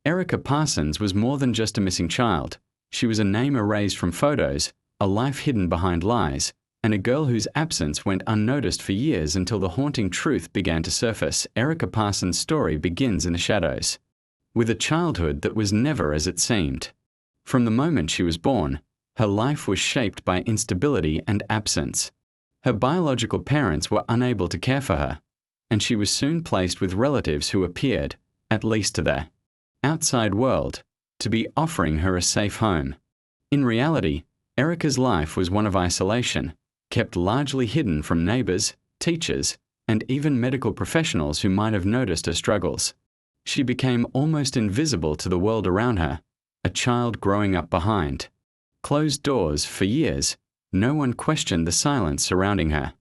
Erica Parsons was more than just a missing child. She was a name erased from photos, a life hidden behind lies, and a girl whose absence went unnoticed for years until the haunting truth began to surface. Erica Parsons' story begins in the shadows, with a childhood that was never as it seemed. From the moment she was born, her life was shaped by instability and absence. Her biological parents were unable to care for her, and she was soon placed with relatives who appeared, at least to the outside world, to be offering her a safe home. In reality, Erica's life was one of isolation, kept largely hidden from neighbors, teachers, and even medical professionals who might have noticed her struggles. She became almost invisible to the world around her, a child growing up behind closed doors. For years, no one questioned the silence surrounding her.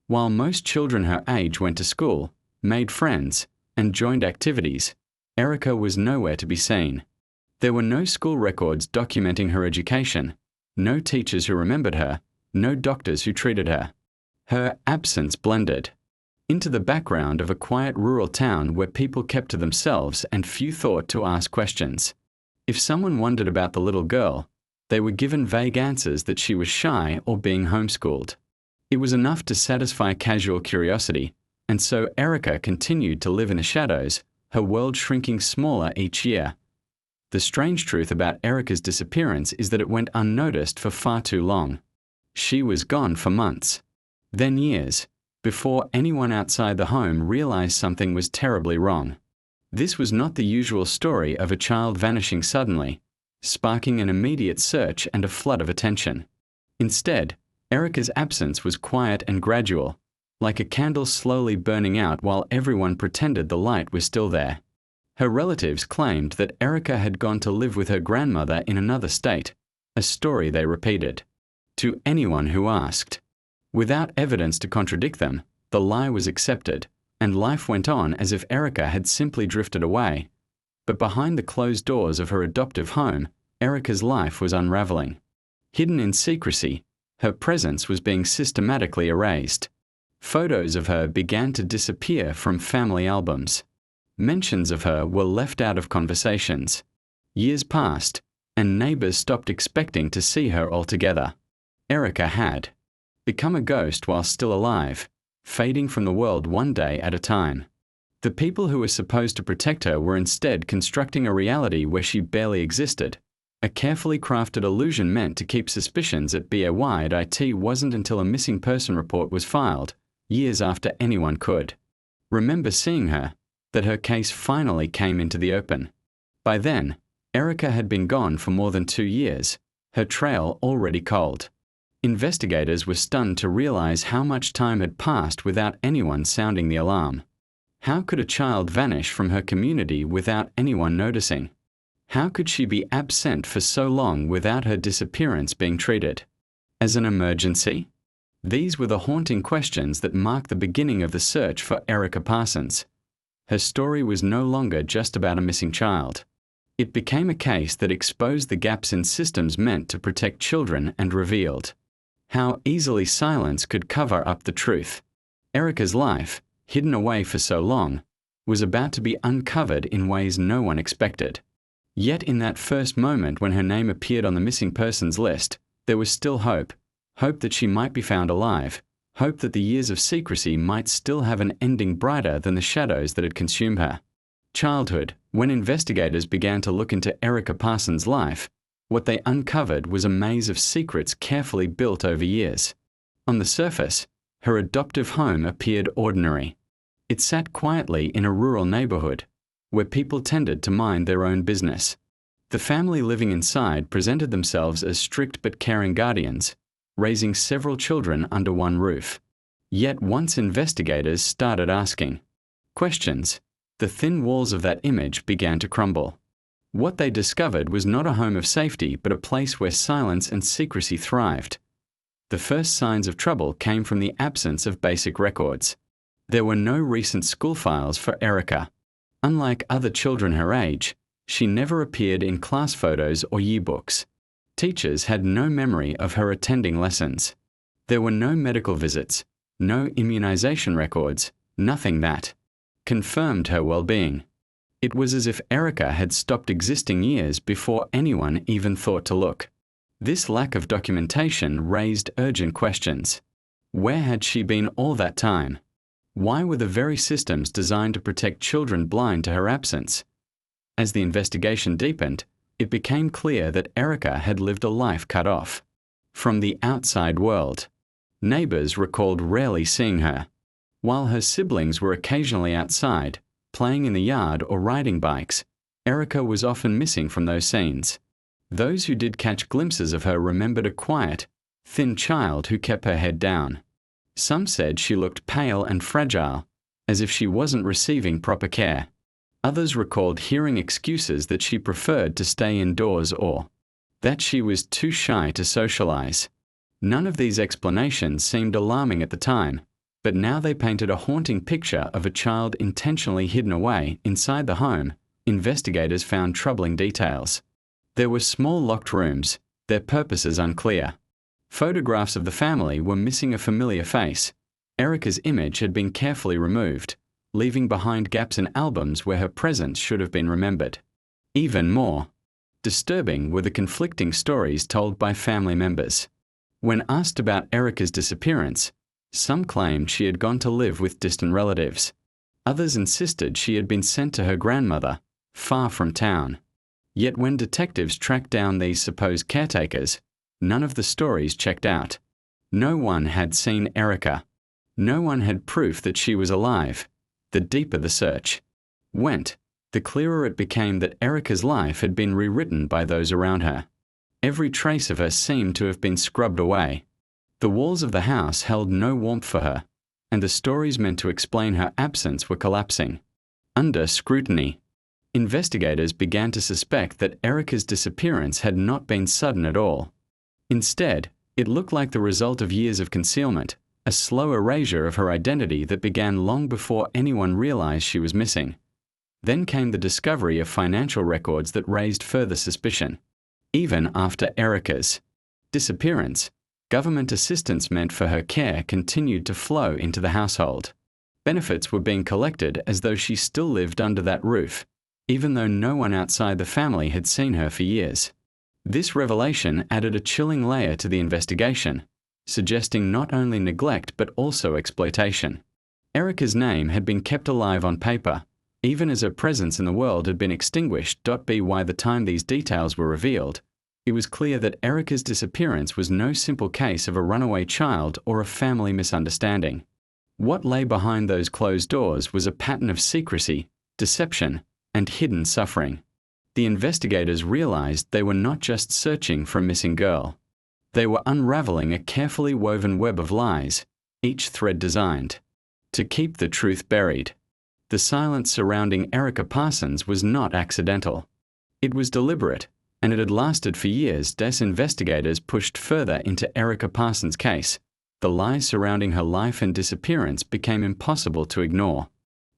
While most children her age went to school, made friends, and joined activities, Erica was nowhere to be seen. There were no school records documenting her education, no teachers who remembered her, no doctors who treated her. Her absence blended into the background of a quiet rural town where people kept to themselves and few thought to ask questions. If someone wondered about the little girl, they were given vague answers that she was shy or being homeschooled. It was enough to satisfy casual curiosity, and so Erica continued to live in the shadows, her world shrinking smaller each year. The strange truth about Erica's disappearance is that it went unnoticed for far too long. She was gone for months, then years, before anyone outside the home realized something was terribly wrong. This was not the usual story of a child vanishing suddenly, sparking an immediate search and a flood of attention. Instead, Erica's absence was quiet and gradual, like a candle slowly burning out while everyone pretended the light was still there. Her relatives claimed that Erica had gone to live with her grandmother in another state, a story they repeated to anyone who asked. Without evidence to contradict them, the lie was accepted, and life went on as if Erica had simply drifted away. But behind the closed doors of her adoptive home, Erica's life was unraveling. Hidden in secrecy, her presence was being systematically erased. Photos of her began to disappear from family albums. Mentions of her were left out of conversations. Years passed, and neighbors stopped expecting to see her altogether. Erica had become a ghost while still alive, fading from the world one day at a time. The people who were supposed to protect her were instead constructing a reality where she barely existed, a carefully crafted illusion meant to keep suspicions at bay. It wasn't until a missing person report was filed, years after anyone could remember seeing her, that her case finally came into the open. By then, Erica had been gone for more than 2 years, her trail already cold. Investigators were stunned to realize how much time had passed without anyone sounding the alarm. How could a child vanish from her community without anyone noticing? How could she be absent for so long without her disappearance being treated as an emergency? These were the haunting questions that marked the beginning of the search for Erica Parsons. Her story was no longer just about a missing child. It became a case that exposed the gaps in systems meant to protect children and revealed how easily silence could cover up the truth. Erica's life, hidden away for so long, was about to be uncovered in ways no one expected. Yet in that first moment when her name appeared on the missing persons list, there was still hope. Hope that she might be found alive. Hope that the years of secrecy might still have an ending brighter than the shadows that had consumed her. Childhood. When investigators began to look into Erica Parsons' life, what they uncovered was a maze of secrets carefully built over years. On the surface, her adoptive home appeared ordinary. It sat quietly in a rural neighborhood, where people tended to mind their own business. The family living inside presented themselves as strict but caring guardians, raising several children under one roof. Yet once investigators started asking questions, the thin walls of that image began to crumble. What they discovered was not a home of safety, but a place where silence and secrecy thrived. The first signs of trouble came from the absence of basic records. There were no recent school files for Erica. Unlike other children her age, she never appeared in class photos or yearbooks. Teachers had no memory of her attending lessons. There were no medical visits, no immunization records, nothing that confirmed her well-being. It was as if Erica had stopped existing years before anyone even thought to look. This lack of documentation raised urgent questions. Where had she been all that time? Why were the very systems designed to protect children blind to her absence? As the investigation deepened, it became clear that Erica had lived a life cut off from the outside world. Neighbors recalled rarely seeing her, while her siblings were occasionally outside, playing in the yard or riding bikes. Erica was often missing from those scenes. Those who did catch glimpses of her remembered a quiet, thin child who kept her head down. Some said she looked pale and fragile, as if she wasn't receiving proper care. Others recalled hearing excuses that she preferred to stay indoors or that she was too shy to socialize. None of these explanations seemed alarming at the time, but now they painted a haunting picture of a child intentionally hidden away inside the home. Investigators found troubling details. There were small locked rooms, their purposes unclear. Photographs of the family were missing a familiar face. Erica's image had been carefully removed, leaving behind gaps in albums where her presence should have been remembered. Even more disturbing were the conflicting stories told by family members. When asked about Erica's disappearance, some claimed she had gone to live with distant relatives. Others insisted she had been sent to her grandmother, far from town. Yet when detectives tracked down these supposed caretakers, none of the stories checked out. No one had seen Erica. No one had proof that she was alive. The deeper the search went, the clearer it became that Erica's life had been rewritten by those around her. Every trace of her seemed to have been scrubbed away. The walls of the house held no warmth for her, and the stories meant to explain her absence were collapsing. Under scrutiny, investigators began to suspect that Erica's disappearance had not been sudden at all. Instead, it looked like the result of years of concealment, a slow erasure of her identity that began long before anyone realized she was missing. Then came the discovery of financial records that raised further suspicion. Even after Erica's disappearance, government assistance meant for her care continued to flow into the household. Benefits were being collected as though she still lived under that roof, even though no one outside the family had seen her for years. This revelation added a chilling layer to the investigation, suggesting not only neglect but also exploitation. Erica's name had been kept alive on paper, even as her presence in the world had been extinguished. By the time these details were revealed, it was clear that Erica's disappearance was no simple case of a runaway child or a family misunderstanding. What lay behind those closed doors was a pattern of secrecy, deception, and hidden suffering. The investigators realized they were not just searching for a missing girl. They were unraveling a carefully woven web of lies, each thread designed to keep the truth buried. The silence surrounding Erica Parsons was not accidental. It was deliberate, and it had lasted for years. As investigators pushed further into Erica Parsons' case, the lies surrounding her life and disappearance became impossible to ignore.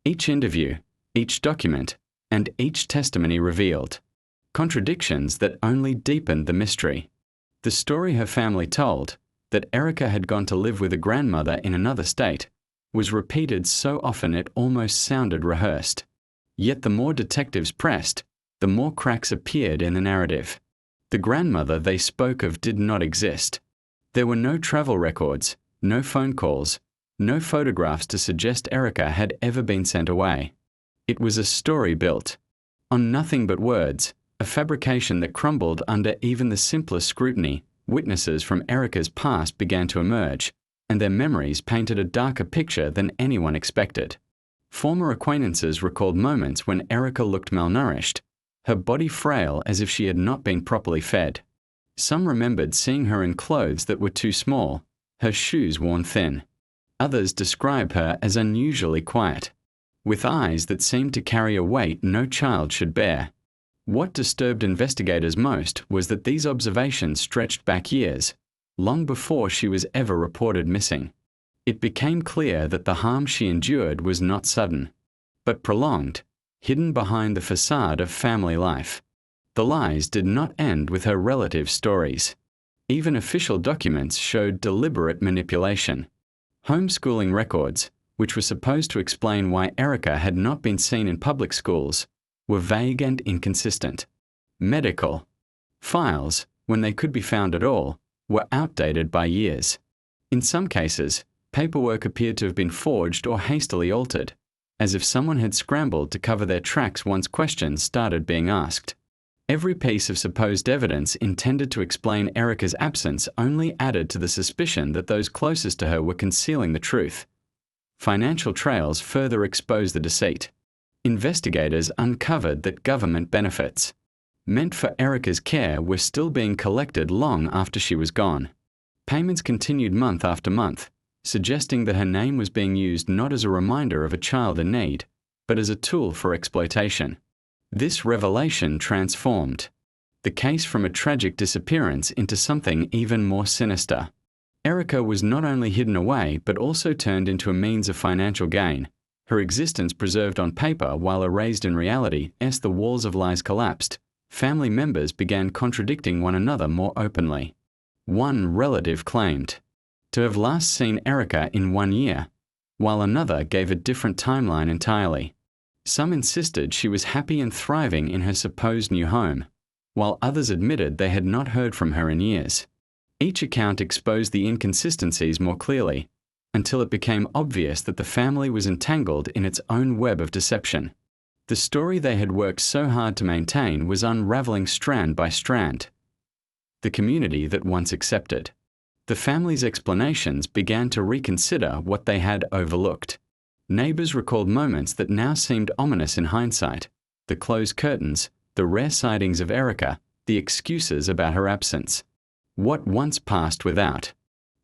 Each interview, each document, and each testimony revealed contradictions that only deepened the mystery. The story her family told, that Erica had gone to live with a grandmother in another state, was repeated so often it almost sounded rehearsed. Yet the more detectives pressed, the more cracks appeared in the narrative. The grandmother they spoke of did not exist. There were no travel records, no phone calls, no photographs to suggest Erica had ever been sent away. It was a story built on nothing but words, a fabrication that crumbled under even the simplest scrutiny. Witnesses from Erica's past began to emerge, and their memories painted a darker picture than anyone expected. Former acquaintances recalled moments when Erica looked malnourished, her body frail as if she had not been properly fed. Some remembered seeing her in clothes that were too small, her shoes worn thin. Others described her as unusually quiet, with eyes that seemed to carry a weight no child should bear. What disturbed investigators most was that these observations stretched back years, long before she was ever reported missing. It became clear that the harm she endured was not sudden, but prolonged, hidden behind the facade of family life. The lies did not end with her relatives' stories. Even official documents showed deliberate manipulation. Homeschooling records, which were supposed to explain why Erica had not been seen in public schools, were vague and inconsistent. Medical files, when they could be found at all, were outdated by years. In some cases, paperwork appeared to have been forged or hastily altered, as if someone had scrambled to cover their tracks once questions started being asked. Every piece of supposed evidence intended to explain Erica's absence only added to the suspicion that those closest to her were concealing the truth. Financial trails further exposed the deceit. Investigators uncovered that government benefits, meant for Erica's care, were still being collected long after she was gone. Payments continued month after month, suggesting that her name was being used not as a reminder of a child in need, but as a tool for exploitation. This revelation transformed the case from a tragic disappearance into something even more sinister. Erica was not only hidden away but also turned into a means of financial gain, her existence preserved on paper while erased in reality. As the walls of lies collapsed, family members began contradicting one another more openly. One relative claimed to have last seen Erica in 1 year, while another gave a different timeline entirely. Some insisted she was happy and thriving in her supposed new home, while others admitted they had not heard from her in years. Each account exposed the inconsistencies more clearly, until it became obvious that the family was entangled in its own web of deception. The story they had worked so hard to maintain was unraveling strand by strand. The community that once accepted the family's explanations began to reconsider what they had overlooked. Neighbors recalled moments that now seemed ominous in hindsight: the closed curtains, the rare sightings of Erica, the excuses about her absence. What once passed without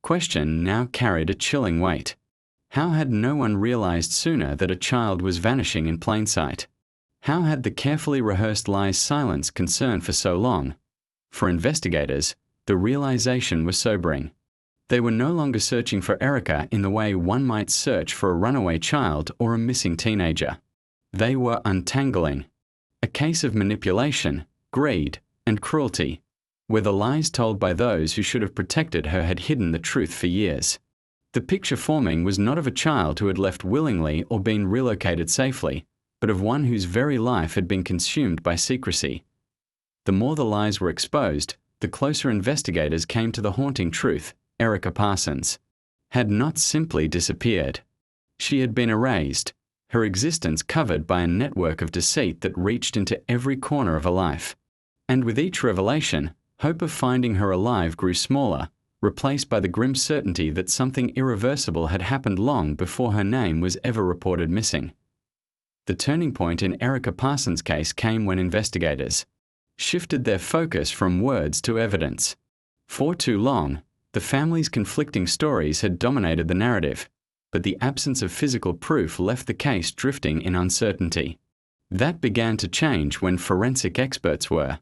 question now carried a chilling weight. How had no one realized sooner that a child was vanishing in plain sight? How had the carefully rehearsed lies silenced concern for so long? For investigators, the realization was sobering. They were no longer searching for Erica in the way one might search for a runaway child or a missing teenager. They were untangling a case of manipulation, greed, and cruelty, where the lies told by those who should have protected her had hidden the truth for years. The picture forming was not of a child who had left willingly or been relocated safely, but of one whose very life had been consumed by secrecy. The more the lies were exposed, the closer investigators came to the haunting truth: Erica Parsons had not simply disappeared. She had been erased, her existence covered by a network of deceit that reached into every corner of her life. And with each revelation, hope of finding her alive grew smaller, replaced by the grim certainty that something irreversible had happened long before her name was ever reported missing. The turning point in Erica Parsons' case came when investigators shifted their focus from words to evidence. For too long, the family's conflicting stories had dominated the narrative, but the absence of physical proof left the case drifting in uncertainty. That began to change when forensic experts were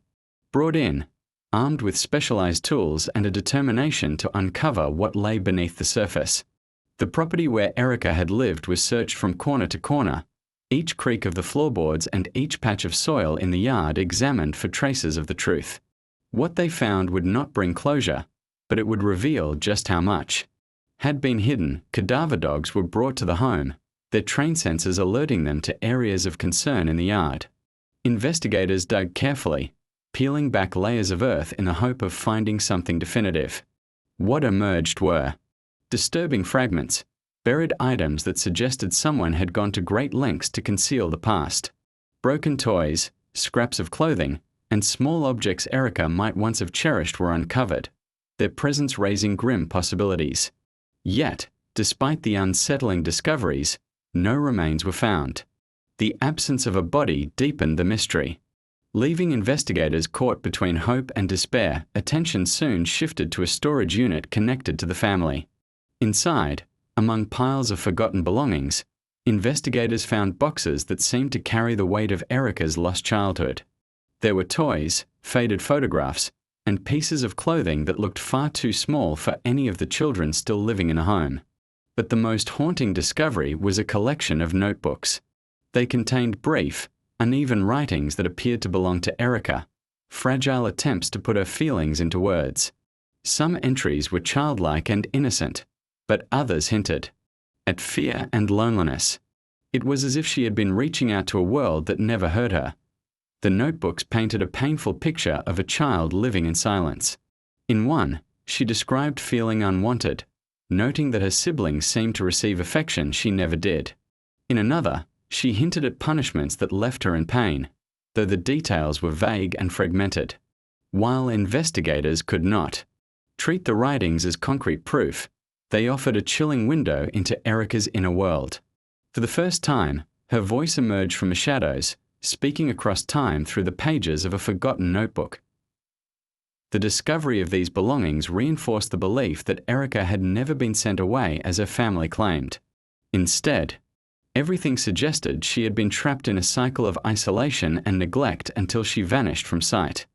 brought in, armed with specialized tools and a determination to uncover what lay beneath the surface. The property where Erica had lived was searched from corner to corner, each creak of the floorboards and each patch of soil in the yard examined for traces of the truth. What they found would not bring closure, but it would reveal just how much had been hidden. Cadaver dogs were brought to the home, their trained sensors alerting them to areas of concern in the yard. Investigators dug carefully, peeling back layers of earth in the hope of finding something definitive. What emerged were disturbing fragments, buried items that suggested someone had gone to great lengths to conceal the past. Broken toys, scraps of clothing, and small objects Erica might once have cherished were uncovered, their presence raising grim possibilities. Yet, despite the unsettling discoveries, no remains were found. The absence of a body deepened the mystery. Leaving investigators caught between hope and despair, attention soon shifted to a storage unit connected to the family. Inside, among piles of forgotten belongings, investigators found boxes that seemed to carry the weight of Erica's lost childhood. There were toys, faded photographs, and pieces of clothing that looked far too small for any of the children still living in a home. But the most haunting discovery was a collection of notebooks. They contained brief, uneven writings that appeared to belong to Erica, fragile attempts to put her feelings into words. Some entries were childlike and innocent, but others hinted at fear and loneliness. It was as if she had been reaching out to a world that never heard her, The notebooks painted a painful picture of a child living in silence. In one, she described feeling unwanted, noting that her siblings seemed to receive affection she never did. In another, she hinted at punishments that left her in pain, though the details were vague and fragmented. While investigators could not treat the writings as concrete proof, they offered a chilling window into Erica's inner world. For the first time, her voice emerged from the shadows, speaking across time through the pages of a forgotten notebook. The discovery of these belongings reinforced the belief that Erica had never been sent away as her family claimed. Instead, everything suggested she had been trapped in a cycle of isolation and neglect until she vanished from sight.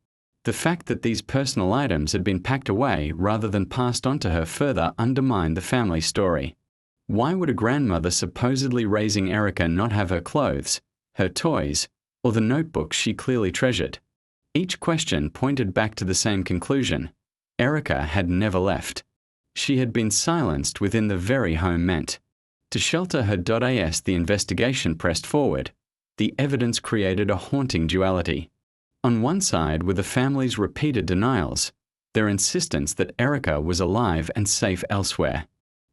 The fact that these personal items had been packed away rather than passed on to her further undermined the family story. Why would a grandmother supposedly raising Erica not have her clothes, her toys, or the notebooks she clearly treasured? Each question pointed back to the same conclusion. Erica had never left. She had been silenced within the very home meant. To shelter her as the investigation pressed forward, the evidence created a haunting duality. On one side were the family's repeated denials, their insistence that Erica was alive and safe elsewhere.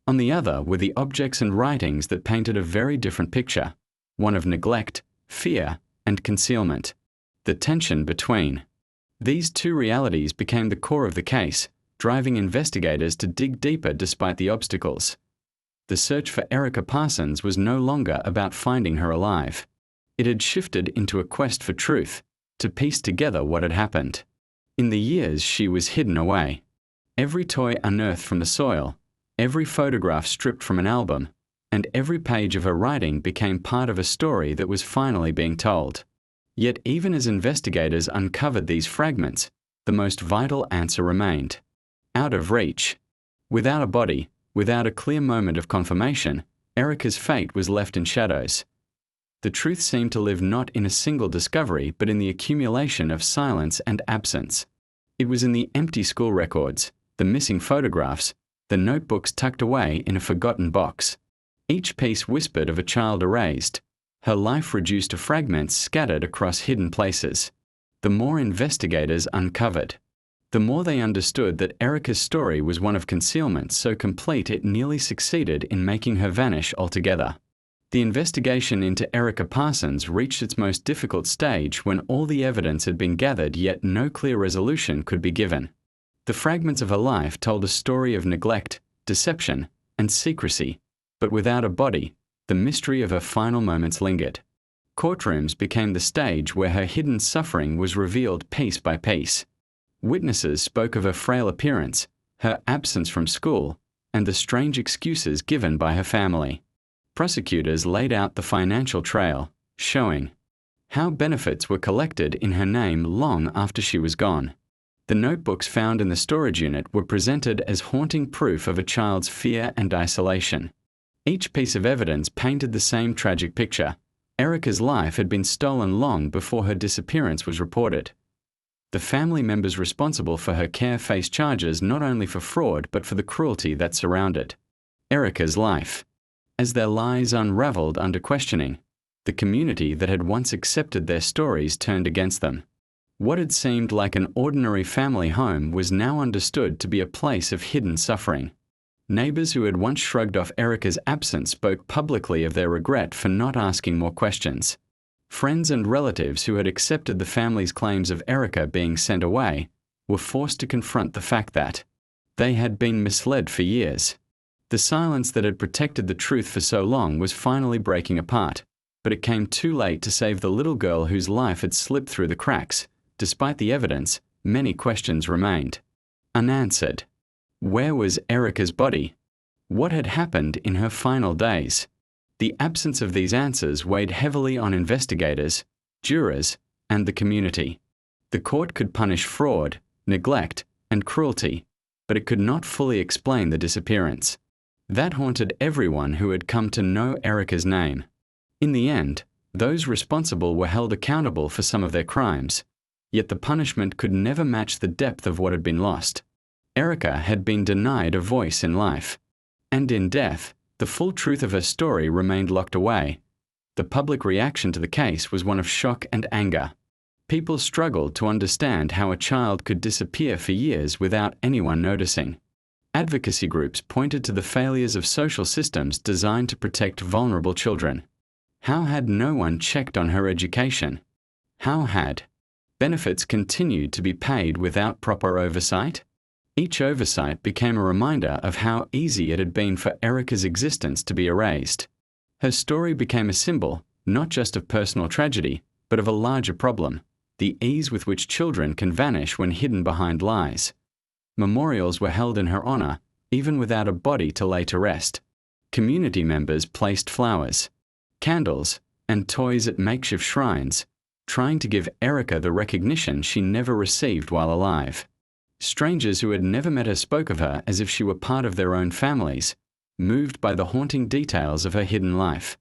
On the other were the objects and writings that painted a very different picture, one of neglect, fear, and concealment. The tension between these two realities became the core of the case, driving investigators to dig deeper despite the obstacles. The search for Erica Parsons was no longer about finding her alive. It had shifted into a quest for truth, to piece together what had happened. In the years she was hidden away, every toy unearthed from the soil, every photograph stripped from an album, and every page of her writing became part of a story that was finally being told. Yet even as investigators uncovered these fragments, the most vital answer remained. Out of reach. Without a body, without a clear moment of confirmation, Erica's fate was left in shadows. The truth seemed to live not in a single discovery, but in the accumulation of silence and absence. It was in the empty school records, the missing photographs, the notebooks tucked away in a forgotten box. Each piece whispered of a child erased, her life reduced to fragments scattered across hidden places. The more investigators uncovered, the more they understood that Erica's story was one of concealment so complete it nearly succeeded in making her vanish altogether. The investigation into Erica Parsons reached its most difficult stage when all the evidence had been gathered yet no clear resolution could be given. The fragments of her life told a story of neglect, deception, and secrecy, but without a body, the mystery of her final moments lingered. Courtrooms became the stage where her hidden suffering was revealed piece by piece. Witnesses spoke of her frail appearance, her absence from school, and the strange excuses given by her family. Prosecutors laid out the financial trail, showing how benefits were collected in her name long after she was gone. The notebooks found in the storage unit were presented as haunting proof of a child's fear and isolation. Each piece of evidence painted the same tragic picture. Erica's life had been stolen long before her disappearance was reported. The family members responsible for her care faced charges not only for fraud but for the cruelty that surrounded Erica's life. As their lies unraveled under questioning, the community that had once accepted their stories turned against them. What had seemed like an ordinary family home was now understood to be a place of hidden suffering. Neighbors who had once shrugged off Erica's absence spoke publicly of their regret for not asking more questions. Friends and relatives who had accepted the family's claims of Erica being sent away were forced to confront the fact that they had been misled for years. The silence that had protected the truth for so long was finally breaking apart, but it came too late to save the little girl whose life had slipped through the cracks. Despite the evidence, many questions remained unanswered. Where was Erica's body? What had happened in her final days? The absence of these answers weighed heavily on investigators, jurors, and the community. The court could punish fraud, neglect, and cruelty, but it could not fully explain the disappearance. That haunted everyone who had come to know Erica's name. In the end, those responsible were held accountable for some of their crimes, yet the punishment could never match the depth of what had been lost. Erica had been denied a voice in life, and in death, the full truth of her story remained locked away. The public reaction to the case was one of shock and anger. People struggled to understand how a child could disappear for years without anyone noticing. Advocacy groups pointed to the failures of social systems designed to protect vulnerable children. How had no one checked on her education? How had benefits continued to be paid without proper oversight? Each oversight became a reminder of how easy it had been for Erica's existence to be erased. Her story became a symbol, not just of personal tragedy, but of a larger problem: the ease with which children can vanish when hidden behind lies. Memorials were held in her honor, even without a body to lay to rest. Community members placed flowers, candles, and toys at makeshift shrines, trying to give Erica the recognition she never received while alive. Strangers who had never met her spoke of her as if she were part of their own families, moved by the haunting details of her hidden life.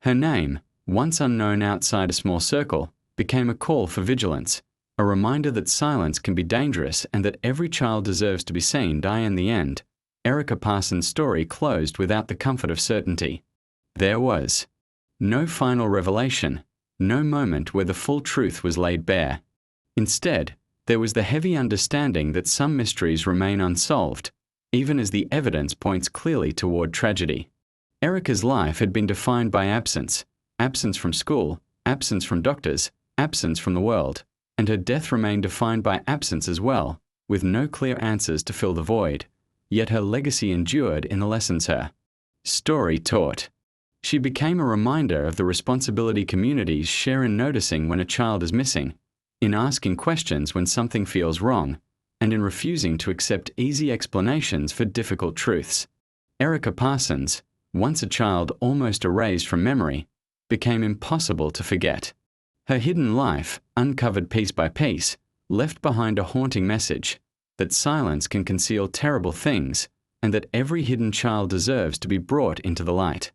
Her name, once unknown outside a small circle, became a call for vigilance, a reminder that silence can be dangerous and that every child deserves to be seen die in the end. Erica Parsons' story closed without the comfort of certainty. There was no final revelation, no moment where the full truth was laid bare. Instead, there was the heavy understanding that some mysteries remain unsolved, even as the evidence points clearly toward tragedy. Erica's life had been defined by absence: absence from school, absence from doctors, absence from the world, and her death remained defined by absence as well, with no clear answers to fill the void. Yet her legacy endured in the lessons her story taught. She became a reminder of the responsibility communities share in noticing when a child is missing, in asking questions when something feels wrong, and in refusing to accept easy explanations for difficult truths. Erica Parsons, once a child almost erased from memory, became impossible to forget. Her hidden life, uncovered piece by piece, left behind a haunting message: that silence can conceal terrible things, and that every hidden child deserves to be brought into the light.